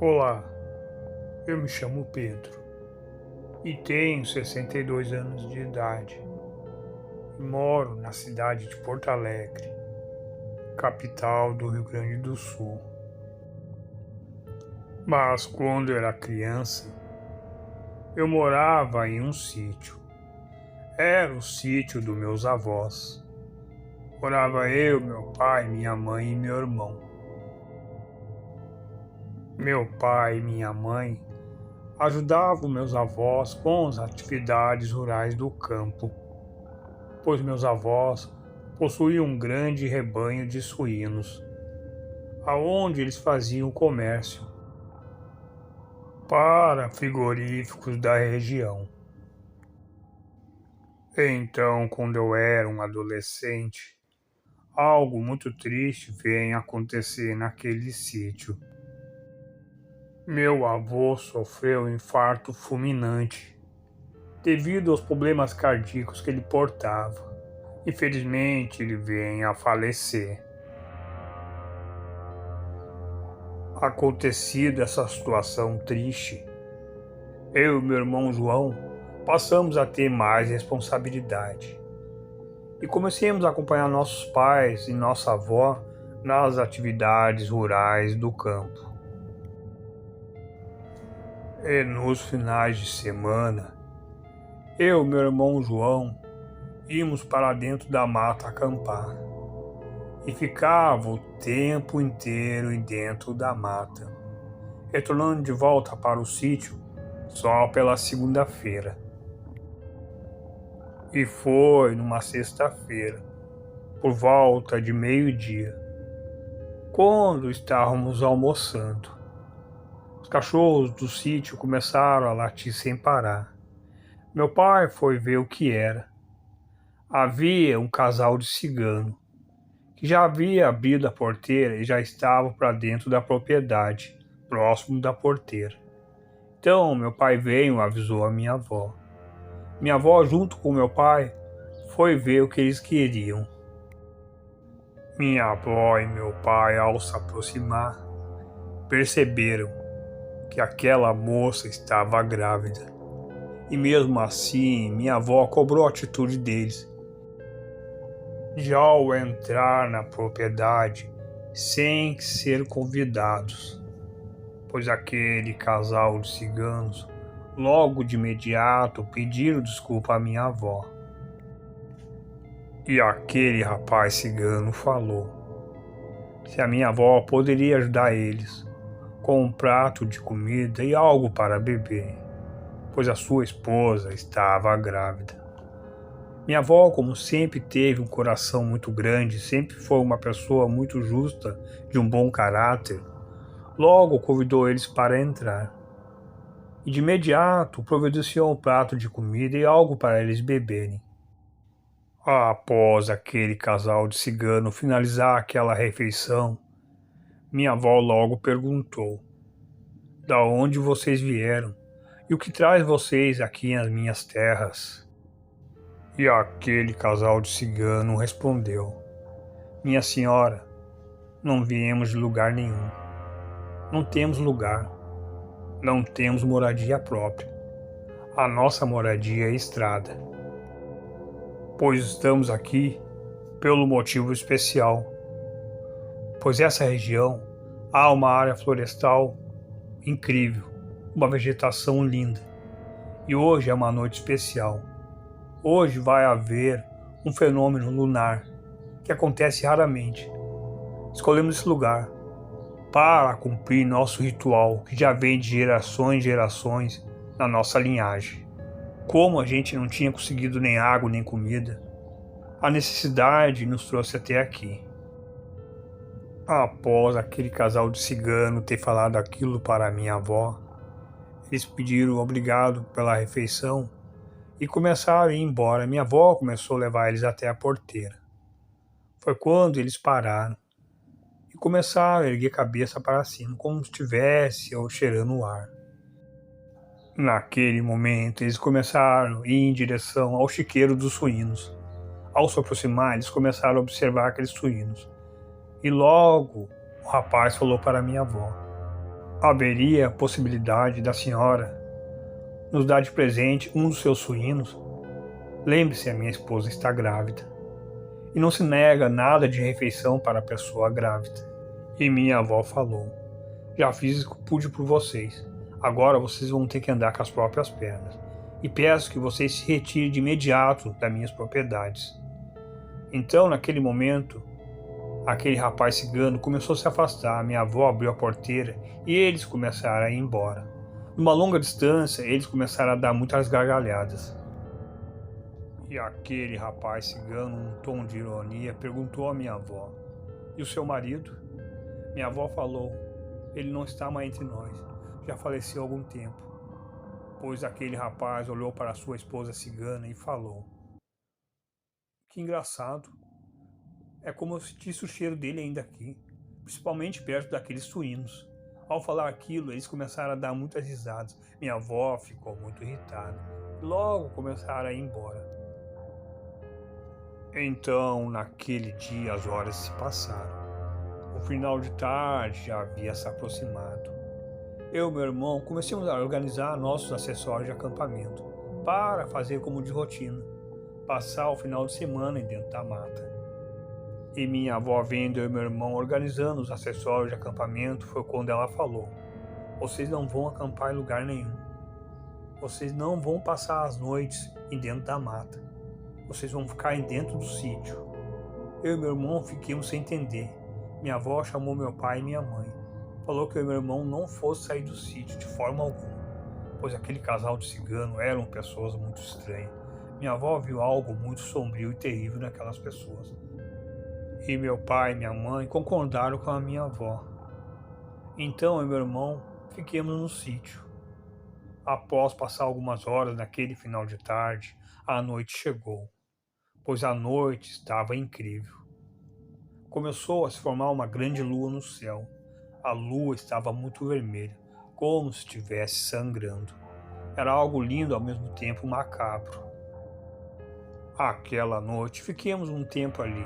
Olá, eu me chamo Pedro e tenho 62 anos de idade e moro na cidade de Porto Alegre, capital do Rio Grande do Sul. Mas quando eu era criança, eu morava em um sítio. Era o sítio dos meus avós. Morava eu, meu pai, minha mãe e meu irmão. Meu pai e minha mãe ajudavam meus avós com as atividades rurais do campo, pois meus avós possuíam um grande rebanho de suínos, aonde eles faziam comércio para frigoríficos da região. Então, quando eu era um adolescente, algo muito triste veio acontecer naquele sítio. Meu avô sofreu um infarto fulminante devido aos problemas cardíacos que ele portava. Infelizmente, ele veio a falecer. Acontecido essa situação triste, eu e meu irmão João passamos a ter mais responsabilidade e começamos a acompanhar nossos pais e nossa avó nas atividades rurais do campo. E nos finais de semana, eu e meu irmão João íamos para dentro da mata acampar e ficava o tempo inteiro dentro da mata, retornando de volta para o sítio só pela segunda-feira. E foi numa sexta-feira, por volta de meio-dia, quando estávamos almoçando. Os cachorros do sítio começaram a latir sem parar. Meu pai foi ver o que era. Havia um casal de cigano que já havia abrido a porteira e já estava para dentro da propriedade, próximo da porteira. Então meu pai veio e avisou a minha avó. Minha avó, junto com meu pai, foi ver o que eles queriam. Minha avó e meu pai, ao se aproximar, perceberam que aquela moça estava grávida. E mesmo assim, minha avó cobrou a atitude deles de, ao entrar na propriedade, sem ser convidados, pois aquele casal de ciganos logo de imediato pediram desculpa à minha avó. E aquele rapaz cigano falou se a minha avó poderia ajudar eles com um prato de comida e algo para beber, pois a sua esposa estava grávida. Minha avó, como sempre teve um coração muito grande, sempre foi uma pessoa muito justa, de um bom caráter, logo convidou eles para entrar. E de imediato providenciou um prato de comida e algo para eles beberem. Após aquele casal de cigano finalizar aquela refeição, minha avó logo perguntou: "Da onde vocês vieram? E o que traz vocês aqui nas minhas terras?" E aquele casal de cigano respondeu: "Minha senhora, não viemos de lugar nenhum. Não temos lugar. Não temos moradia própria. A nossa moradia é estrada. Pois estamos aqui pelo motivo especial. Pois essa região há uma área florestal incrível, uma vegetação linda. E hoje é uma noite especial. Hoje vai haver um fenômeno lunar que acontece raramente. Escolhemos esse lugar para cumprir nosso ritual que já vem de gerações em gerações na nossa linhagem. Como a gente não tinha conseguido nem água nem comida, a necessidade nos trouxe até aqui." Após aquele casal de cigano ter falado aquilo para a minha avó, eles pediram obrigado pela refeição e começaram a ir embora. Minha avó começou a levar eles até a porteira. Foi quando eles pararam e começaram a erguer a cabeça para cima, como se estivesse cheirando o ar. Naquele momento, eles começaram a ir em direção ao chiqueiro dos suínos. Ao se aproximar, eles começaram a observar aqueles suínos. E logo, o rapaz falou para minha avó: Haveria a possibilidade da senhora nos dar de presente um dos seus suínos? Lembre-se, a minha esposa está grávida. E não se nega nada de refeição para a pessoa grávida. E minha avó falou: já fiz o que pude por vocês. Agora vocês vão ter que andar com as próprias pernas. E peço que vocês se retirem de imediato das minhas propriedades. Então, naquele momento, aquele rapaz cigano começou a se afastar. Minha avó abriu a porteira e eles começaram a ir embora. Numa longa distância, eles começaram a dar muitas gargalhadas. E aquele rapaz cigano, num tom de ironia, perguntou à minha avó: e o seu marido? Minha avó falou: ele não está mais entre nós, já faleceu há algum tempo. Pois aquele rapaz olhou para sua esposa cigana e falou: que engraçado, é como eu sentisse o cheiro dele ainda aqui, principalmente perto daqueles suínos. Ao falar aquilo, eles começaram a dar muitas risadas. Minha avó ficou muito irritada. Logo começaram a ir embora. Então, naquele dia, as horas se passaram. O final de tarde já havia se aproximado. Eu e meu irmão começamos a organizar nossos acessórios de acampamento para fazer como de rotina, passar o final de semana dentro da mata. E minha avó, vendo eu e meu irmão organizando os acessórios de acampamento, foi quando ela falou: vocês não vão acampar em lugar nenhum. Vocês não vão passar as noites dentro da mata. Vocês vão ficar dentro do sítio. Eu e meu irmão ficamos sem entender. Minha avó chamou meu pai e minha mãe. Falou que eu e meu irmão não fosse sair do sítio de forma alguma, pois aquele casal de cigano eram pessoas muito estranhas. Minha avó viu algo muito sombrio e terrível naquelas pessoas. E meu pai e minha mãe concordaram com a minha avó. Então eu e meu irmão fiquemos no sítio. Após passar algumas horas naquele final de tarde, a noite chegou, pois a noite estava incrível. Começou a se formar uma grande lua no céu. A lua estava muito vermelha, como se estivesse sangrando. Era algo lindo ao mesmo tempo macabro. Aquela noite fiquemos um tempo ali,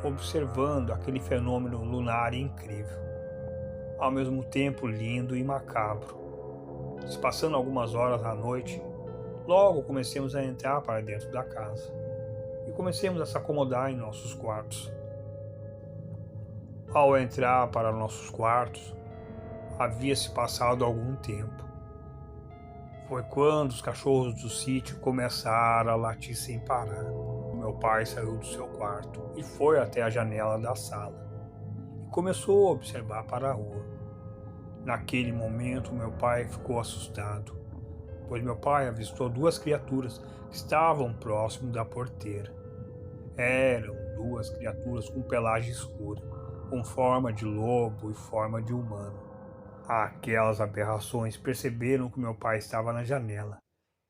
observando aquele fenômeno lunar incrível, ao mesmo tempo lindo e macabro. Se passando algumas horas à noite, logo comecemos a entrar para dentro da casa e comecemos a se acomodar em nossos quartos. Ao entrar para nossos quartos, havia se passado algum tempo. Foi quando os cachorros do sítio começaram a latir sem parar. Meu pai saiu do seu quarto e foi até a janela da sala e começou a observar para a rua. Naquele momento, meu pai ficou assustado, pois meu pai avistou duas criaturas que estavam próximo da porteira. Eram duas criaturas com pelagem escura, com forma de lobo e forma de humano. Aquelas aberrações perceberam que meu pai estava na janela.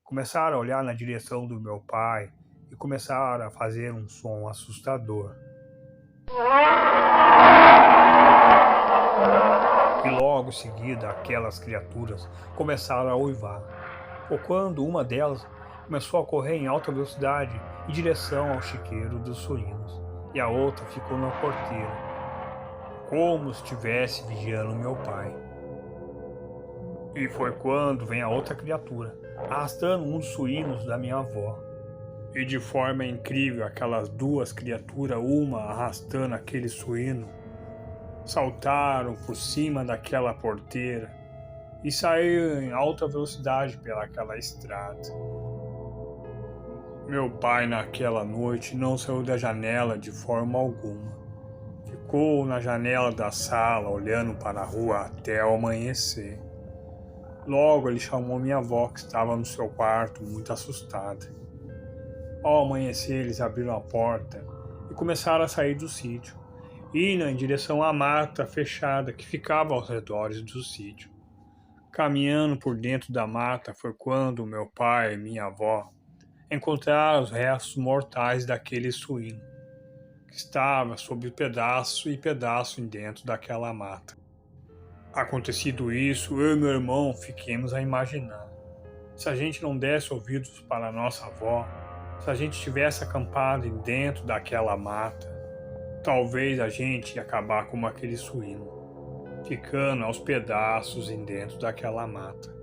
Começaram a olhar na direção do meu pai e começaram a fazer um som assustador. E logo em seguida, aquelas criaturas começaram a uivar. Ou quando uma delas começou a correr em alta velocidade em direção ao chiqueiro dos suínos, e a outra ficou na porteira, como se estivesse vigiando meu pai. E foi quando vem a outra criatura, arrastando um dos suínos da minha avó. E de forma incrível, aquelas duas criaturas, uma arrastando aquele suíno, saltaram por cima daquela porteira e saíram em alta velocidade pelaquela estrada. Meu pai naquela noite não saiu da janela de forma alguma. Ficou na janela da sala olhando para a rua até o amanhecer. Logo ele chamou minha avó, que estava no seu quarto, muito assustada. Ao amanhecer eles abriram a porta e começaram a sair do sítio, indo em direção à mata fechada que ficava aos redores do sítio. Caminhando por dentro da mata foi quando meu pai e minha avó encontraram os restos mortais daquele suíno, que estava sob pedaço e pedaço dentro daquela mata. Acontecido isso, eu e meu irmão fiquemos a imaginar. Se a gente não desse ouvidos para a nossa avó, se a gente tivesse acampado dentro daquela mata, talvez a gente ia acabar como aquele suíno, ficando aos pedaços em dentro daquela mata.